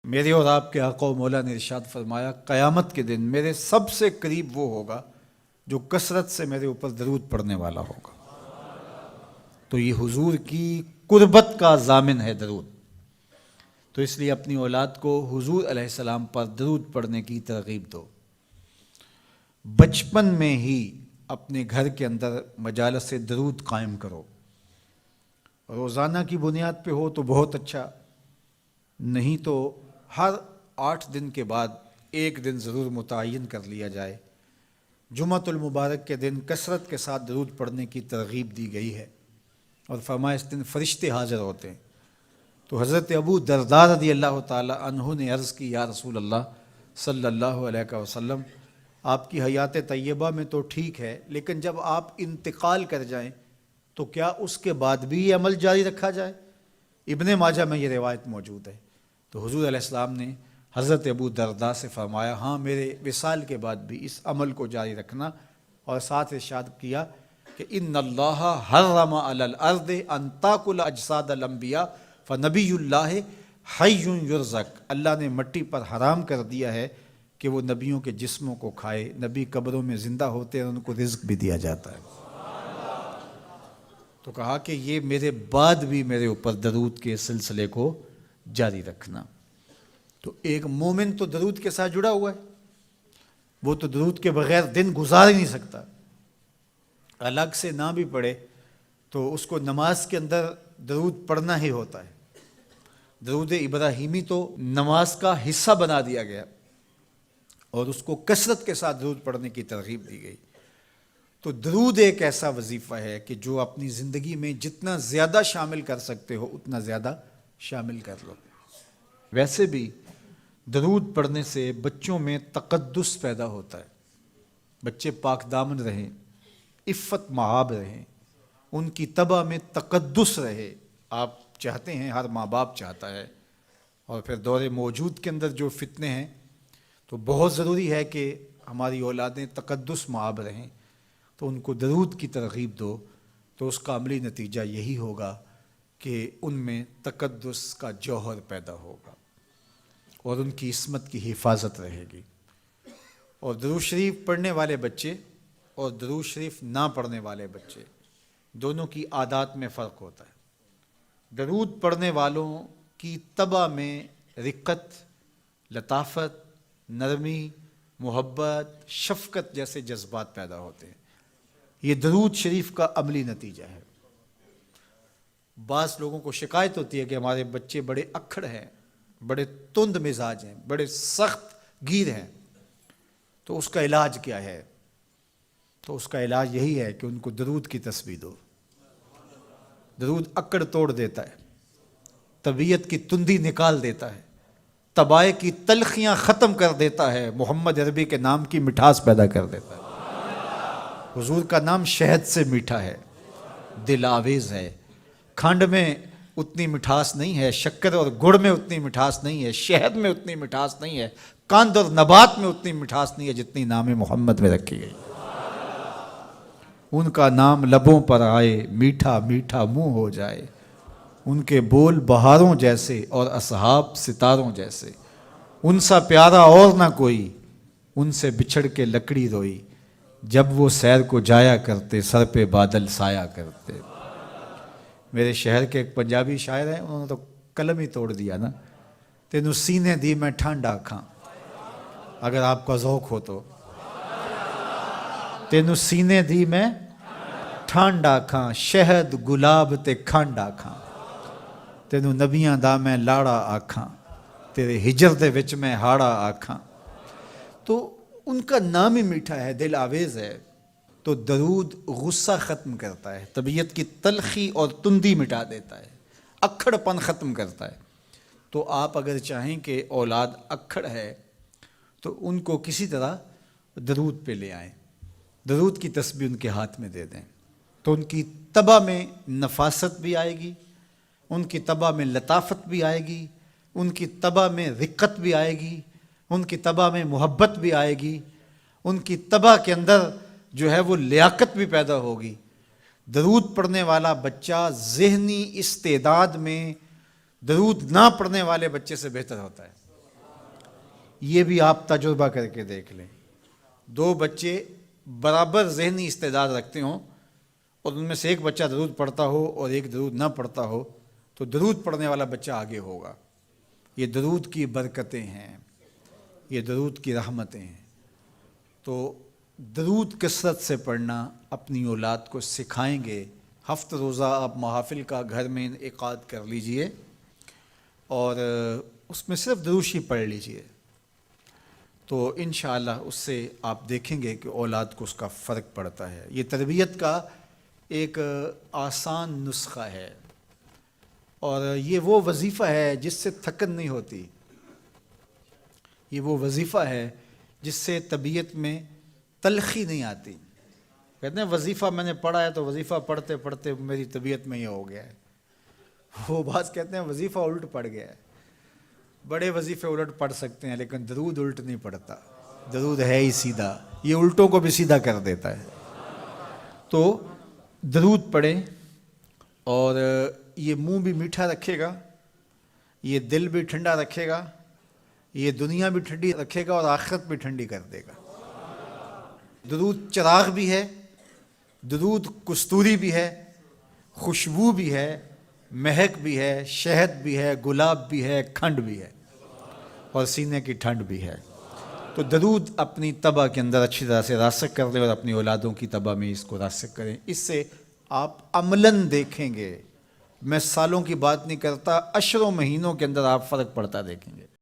میرے اور آپ کے آقا و مولا نے ارشاد فرمایا قیامت کے دن میرے سب سے قریب وہ ہوگا جو کثرت سے میرے اوپر درود پڑھنے والا ہوگا۔ تو یہ حضور کی قربت کا ضامن ہے درود۔ تو اس لیے اپنی اولاد کو حضور علیہ السلام پر درود پڑھنے کی ترغیب دو۔ بچپن میں ہی اپنے گھر کے اندر مجالس درود قائم کرو۔ روزانہ کی بنیاد پہ ہو تو بہت اچھا، نہیں تو ہر 8 دن کے بعد ایک دن ضرور متعین کر لیا جائے۔ جمعۃ المبارک کے دن کثرت کے ساتھ درود پڑھنے کی ترغیب دی گئی ہے، اور فرمایا اس دن فرشتے حاضر ہوتے ہیں۔ تو حضرت ابو درداء رضی اللہ تعالی عنہ نے عرض کی، یا رسول اللہ صلی اللہ علیہ وسلم، آپ کی حیات طیبہ میں تو ٹھیک ہے، لیکن جب آپ انتقال کر جائیں تو کیا اس کے بعد بھی یہ عمل جاری رکھا جائے؟ ابن ماجہ میں یہ روایت موجود ہے۔ تو حضور علیہ السلام نے حضرت ابو درداء سے فرمایا، ہاں میرے وصال کے بعد بھی اس عمل کو جاری رکھنا، اور ساتھ ارشاد کیا کہ ان اللہ حرم علی الارض ان تاکل اجساد الانبیاء فنبی اللہ حی یرزق، اللہ نے مٹی پر حرام کر دیا ہے کہ وہ نبیوں کے جسموں کو کھائے، نبی قبروں میں زندہ ہوتے ہیں اور ان کو رزق بھی دیا جاتا ہے۔ تو کہا کہ یہ میرے بعد بھی میرے اوپر درود کے سلسلے کو جاری رکھنا۔ تو ایک مومن تو درود کے ساتھ جڑا ہوا ہے، وہ تو درود کے بغیر دن گزار ہی نہیں سکتا۔ الگ سے نہ بھی پڑھے تو اس کو نماز کے اندر درود پڑھنا ہی ہوتا ہے۔ درود ابراہیمی تو نماز کا حصہ بنا دیا گیا، اور اس کو کثرت کے ساتھ درود پڑھنے کی ترغیب دی گئی۔ تو درود ایک ایسا وظیفہ ہے کہ جو اپنی زندگی میں جتنا زیادہ شامل کر سکتے ہو اتنا زیادہ شامل کر لو۔ ویسے بھی درود پڑھنے سے بچوں میں تقدس پیدا ہوتا ہے، بچے پاک دامن رہیں، عفت مآب رہیں، ان کی طبع میں تقدس رہے۔ آپ چاہتے ہیں، ہر ماں باپ چاہتا ہے، اور پھر دور موجود کے اندر جو فتنے ہیں تو بہت ضروری ہے کہ ہماری اولادیں تقدس مآب رہیں۔ تو ان کو درود کی ترغیب دو، تو اس کا عملی نتیجہ یہی ہوگا کہ ان میں تقدس کا جوہر پیدا ہوگا، اور ان کی عصمت کی حفاظت رہے گی۔ اور درود شریف پڑھنے والے بچے اور درود شریف نہ پڑھنے والے بچے دونوں کی عادات میں فرق ہوتا ہے۔ درود پڑھنے والوں کی طبع میں رقت، لطافت، نرمی، محبت، شفقت جیسے جذبات پیدا ہوتے ہیں۔ یہ درود شریف کا عملی نتیجہ ہے۔ بعض لوگوں کو شکایت ہوتی ہے کہ ہمارے بچے بڑے اکھڑ ہیں، بڑے تند مزاج ہیں، بڑے سخت گیر ہیں، تو اس کا علاج کیا ہے؟ تو اس کا علاج یہی ہے کہ ان کو درود کی تسبیح دو۔ درود اکڑ توڑ دیتا ہے، طبیعت کی تندی نکال دیتا ہے، طبائع کی تلخیاں ختم کر دیتا ہے، محمد عربی کے نام کی مٹھاس پیدا کر دیتا ہے۔ حضور کا نام شہد سے میٹھا ہے، دل آویز ہے۔ کھنڈ میں اتنی مٹھاس نہیں ہے، شکر اور گڑ میں اتنی مٹھاس نہیں ہے، شہد میں اتنی مٹھاس نہیں ہے، قند اور نبات میں اتنی مٹھاس نہیں ہے جتنی نام محمد میں رکھی گئی۔ ان کا نام لبوں پر آئے، میٹھا میٹھا منہ ہو جائے، ان کے بول بہاروں جیسے اور اصحاب ستاروں جیسے، ان سا پیارا اور نہ کوئی، ان سے بچھڑ کے لکڑی روئی، جب وہ سیر کو جایا کرتے سر پہ بادل سایا کرتے۔ میرے شہر کے ایک پنجابی شاعر ہیں، انہوں نے تو قلم ہی توڑ دیا نا، تینوں سینے دی میں ٹھنڈ آکھاں، اگر آپ کا ذوق ہو تو، تینوں سینے دی میں ٹھنڈ آکھاں، شہد گلاب تے کھنڈ آکھاں، تینوں نبیاں دا میں لاڑا آکھاں، تیرے ہجر دے وچ میں ہاڑا آکھاں۔ تو ان کا نام ہی میٹھا ہے، دل آویز ہے۔ تو درود غصہ ختم کرتا ہے، طبیعت کی تلخی اور تندی مٹا دیتا ہے، اکھڑ پن ختم کرتا ہے۔ تو آپ اگر چاہیں کہ اولاد اکھڑ ہے تو ان کو کسی طرح درود پہ لے آئیں، درود کی تسبیح ان کے ہاتھ میں دے دیں، تو ان کی طبع میں نفاست بھی آئے گی، ان کی طبع میں لطافت بھی آئے گی، ان کی طبع میں رقت بھی آئے گی، ان کی طبع میں محبت بھی آئے گی، ان کی طبع کے اندر جو ہے وہ لیاقت بھی پیدا ہوگی۔ درود پڑھنے والا بچہ ذہنی استعداد میں درود نہ پڑھنے والے بچے سے بہتر ہوتا ہے۔ یہ بھی آپ تجربہ کر کے دیکھ لیں، دو بچے برابر ذہنی استعداد رکھتے ہوں اور ان میں سے ایک بچہ درود پڑھتا ہو اور ایک درود نہ پڑھتا ہو تو درود پڑھنے والا بچہ آگے ہوگا۔ یہ درود کی برکتیں ہیں، یہ درود کی رحمتیں ہیں۔ تو درود کثرت سے پڑھنا اپنی اولاد کو سکھائیں گے۔ ہفتہ روزہ آپ محافل کا گھر میں انعقاد کر لیجئے اور اس میں صرف درود شریف پڑھ لیجئے، تو انشاءاللہ اس سے آپ دیکھیں گے کہ اولاد کو اس کا فرق پڑتا ہے۔ یہ تربیت کا ایک آسان نسخہ ہے اور یہ وہ وظیفہ ہے جس سے تھکن نہیں ہوتی، یہ وہ وظیفہ ہے جس سے طبیعت میں تلخی نہیں آتی۔ کہتے ہیں وظیفہ میں نے پڑھا ہے تو وظیفہ پڑھتے پڑھتے میری طبیعت میں یہ ہو گیا ہے، وہ بعض کہتے ہیں وظیفہ الٹ پڑ گیا ہے۔ بڑے وظیفے الٹ پڑھ سکتے ہیں لیکن درود الٹ نہیں پڑتا، درود ہے ہی سیدھا، یہ الٹوں کو بھی سیدھا کر دیتا ہے۔ تو درود پڑھیں اور یہ منہ بھی میٹھا رکھے گا، یہ دل بھی ٹھنڈا رکھے گا، یہ دنیا بھی ٹھنڈی رکھے گا اور آخرت بھی ٹھنڈی کر دے گا۔ درود چراغ بھی ہے، درود کستوری بھی ہے، خوشبو بھی ہے، مہک بھی ہے، شہد بھی ہے، گلاب بھی ہے، کھنڈ بھی ہے اور سینے کی ٹھنڈ بھی ہے۔ تو درود اپنی طبع کے اندر اچھی طرح سے راسخ کر لیں اور اپنی اولادوں کی طبع میں اس کو راسخ کریں۔ اس سے آپ عملاً دیکھیں گے، میں سالوں کی بات نہیں کرتا، اشروں مہینوں کے اندر آپ فرق پڑتا دیکھیں گے۔